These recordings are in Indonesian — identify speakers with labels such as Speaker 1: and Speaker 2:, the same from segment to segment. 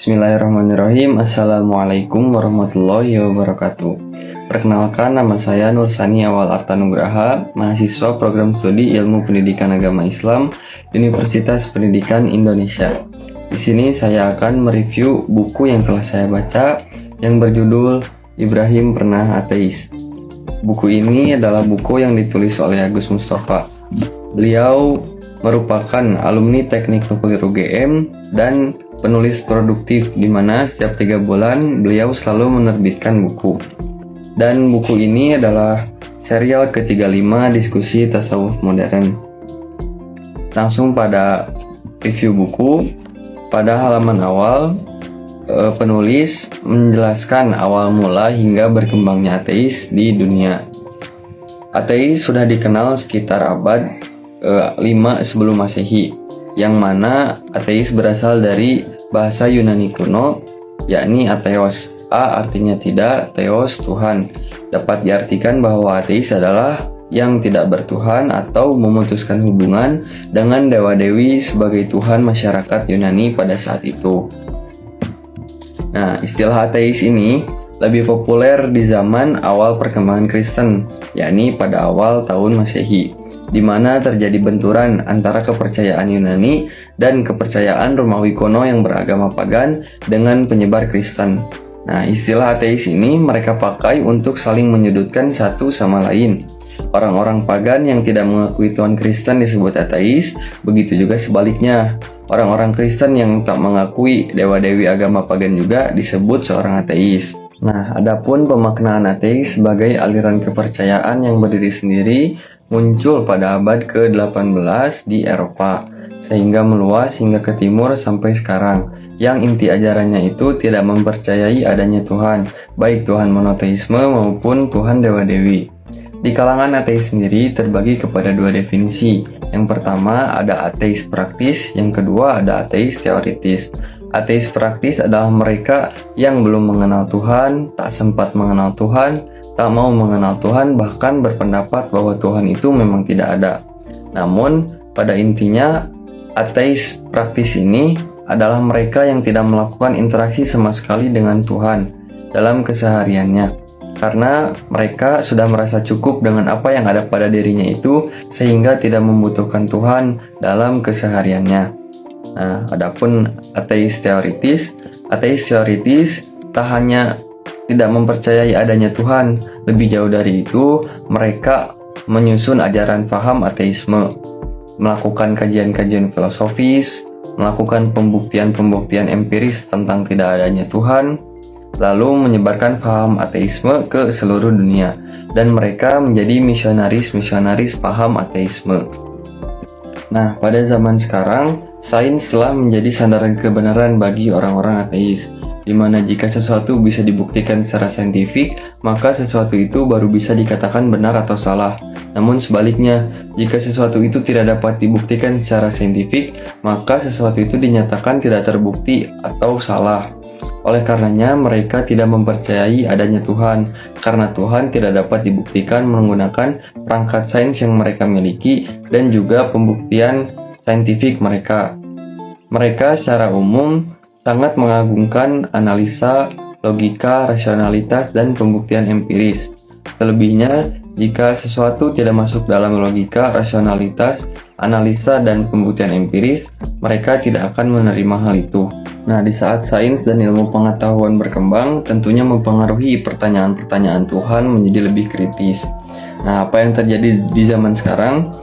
Speaker 1: Bismillahirrahmanirrahim. Assalamualaikum warahmatullahi wabarakatuh. Perkenalkan, nama saya Nursani Awal Artanugraha, mahasiswa program studi Ilmu Pendidikan Agama Islam, Universitas Pendidikan Indonesia. Di sini saya akan mereview buku yang telah saya baca yang berjudul Ibrahim Pernah Ateis. Buku ini adalah buku yang ditulis oleh Agus Mustafa. Beliau merupakan alumni Teknik Nuklir UGM dan penulis produktif, di mana setiap 3 bulan beliau selalu menerbitkan buku. Dan buku ini adalah serial ke-35 diskusi tasawuf modern. Langsung pada review buku. Pada halaman awal, penulis menjelaskan awal mula hingga berkembangnya ateis di dunia. Ateis sudah dikenal sekitar abad 5 sebelum Masehi, yang mana ateis berasal dari bahasa Yunani kuno, yakni atheos. A artinya tidak, theos Tuhan. Dapat diartikan bahwa ateis adalah yang tidak bertuhan atau memutuskan hubungan dengan dewa-dewi sebagai Tuhan masyarakat Yunani pada saat itu. Nah, istilah ateis ini lebih populer di zaman awal perkembangan Kristen, yakni pada awal tahun Masehi, di mana terjadi benturan antara kepercayaan Yunani dan kepercayaan Romawi kuno yang beragama pagan dengan penyebar Kristen. Nah, istilah ateis ini mereka pakai untuk saling menyudutkan satu sama lain. Orang-orang pagan yang tidak mengakui Tuhan Kristen disebut ateis, begitu juga sebaliknya. Orang-orang Kristen yang tak mengakui dewa-dewi agama pagan juga disebut seorang ateis. Nah, adapun pemaknaan ateis sebagai aliran kepercayaan yang berdiri sendiri muncul pada abad ke-18 di Eropa, sehingga meluas hingga ke timur sampai sekarang, yang inti ajarannya itu tidak mempercayai adanya Tuhan, baik Tuhan monoteisme maupun Tuhan dewa-dewi. Di kalangan ateis sendiri terbagi kepada 2 definisi. Yang pertama ada ateis praktis, yang kedua ada ateis teoritis. Ateis praktis adalah mereka yang belum mengenal Tuhan, tak sempat mengenal Tuhan, tak mau mengenal Tuhan, bahkan berpendapat bahwa Tuhan itu memang tidak ada. Namun, pada intinya, ateis praktis ini adalah mereka yang tidak melakukan interaksi sama sekali dengan Tuhan dalam kesehariannya, karena mereka sudah merasa cukup dengan apa yang ada pada dirinya itu, sehingga tidak membutuhkan Tuhan dalam kesehariannya. Nah, adapun ateis teoritis tak hanya tidak mempercayai adanya Tuhan, lebih jauh dari itu, mereka menyusun ajaran paham ateisme, melakukan kajian-kajian filosofis, melakukan pembuktian-pembuktian empiris tentang tidak adanya Tuhan, lalu menyebarkan paham ateisme ke seluruh dunia, dan mereka menjadi misionaris-misionaris paham ateisme. Nah, pada zaman sekarang, sains telah menjadi sandaran kebenaran bagi orang-orang ateis, di mana jika sesuatu bisa dibuktikan secara saintifik, maka sesuatu itu baru bisa dikatakan benar atau salah. Namun sebaliknya, jika sesuatu itu tidak dapat dibuktikan secara saintifik, maka sesuatu itu dinyatakan tidak terbukti atau salah. Oleh karenanya, mereka tidak mempercayai adanya Tuhan, karena Tuhan tidak dapat dibuktikan menggunakan perangkat sains yang mereka miliki dan juga pembuktian saintifik mereka. Mereka secara umum sangat mengagungkan analisa, logika, rasionalitas, dan pembuktian empiris. Selebihnya, jika sesuatu tidak masuk dalam logika, rasionalitas, analisa, dan pembuktian empiris, mereka tidak akan menerima hal itu. Nah, di saat sains dan ilmu pengetahuan berkembang, tentunya mempengaruhi pertanyaan-pertanyaan Tuhan menjadi lebih kritis. Nah, apa yang terjadi di zaman sekarang?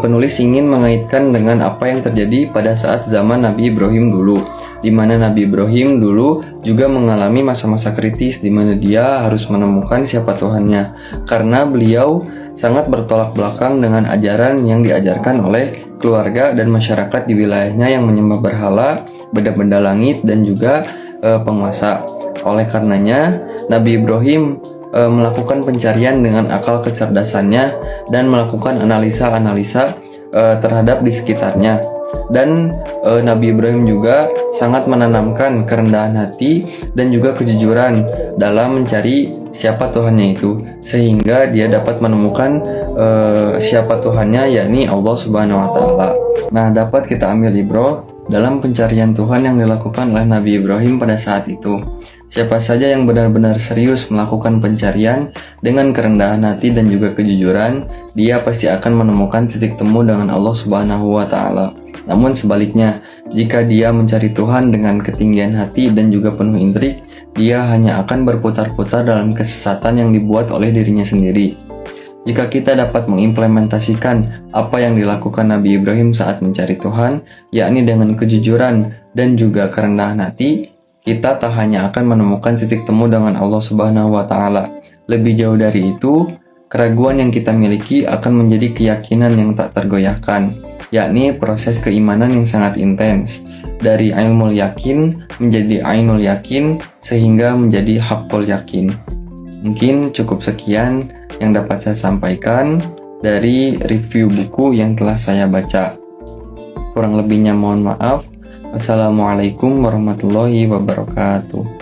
Speaker 1: Penulis ingin mengaitkan dengan apa yang terjadi pada saat zaman Nabi Ibrahim dulu, di mana Nabi Ibrahim dulu juga mengalami masa-masa kritis di mana dia harus menemukan siapa Tuhannya, karena beliau sangat bertolak belakang dengan ajaran yang diajarkan oleh keluarga dan masyarakat di wilayahnya yang menyembah berhala, benda-benda langit, dan juga penguasa. Oleh karenanya, Nabi Ibrahim melakukan pencarian dengan akal kecerdasannya dan melakukan analisa-analisa terhadap di sekitarnya. Dan Nabi Ibrahim juga sangat menanamkan kerendahan hati dan juga kejujuran dalam mencari siapa Tuhannya itu, sehingga dia dapat menemukan siapa Tuhannya, yakni Allah Subhanahu wa Ta'ala. Nah, dapat kita ambil ibrah dalam pencarian Tuhan yang dilakukan oleh Nabi Ibrahim pada saat itu. Siapa saja yang benar-benar serius melakukan pencarian dengan kerendahan hati dan juga kejujuran, dia pasti akan menemukan titik temu dengan Allah Subhanahu wa Ta'ala. Namun sebaliknya, jika dia mencari Tuhan dengan ketinggian hati dan juga penuh intrik, dia hanya akan berputar-putar dalam kesesatan yang dibuat oleh dirinya sendiri. Jika kita dapat mengimplementasikan apa yang dilakukan Nabi Ibrahim saat mencari Tuhan, yakni dengan kejujuran dan juga kerendahan hati, kita tak hanya akan menemukan titik temu dengan Allah Subhanahu wa Ta'ala. Lebih jauh dari itu, keraguan yang kita miliki akan menjadi keyakinan yang tak tergoyahkan, yakni proses keimanan yang sangat intens, dari ilmul yakin menjadi ainul yakin, sehingga menjadi haqqul yakin. Mungkin cukup sekian yang dapat saya sampaikan dari review buku yang telah saya baca. Kurang lebihnya mohon maaf. Wassalamualaikum warahmatullahi wabarakatuh.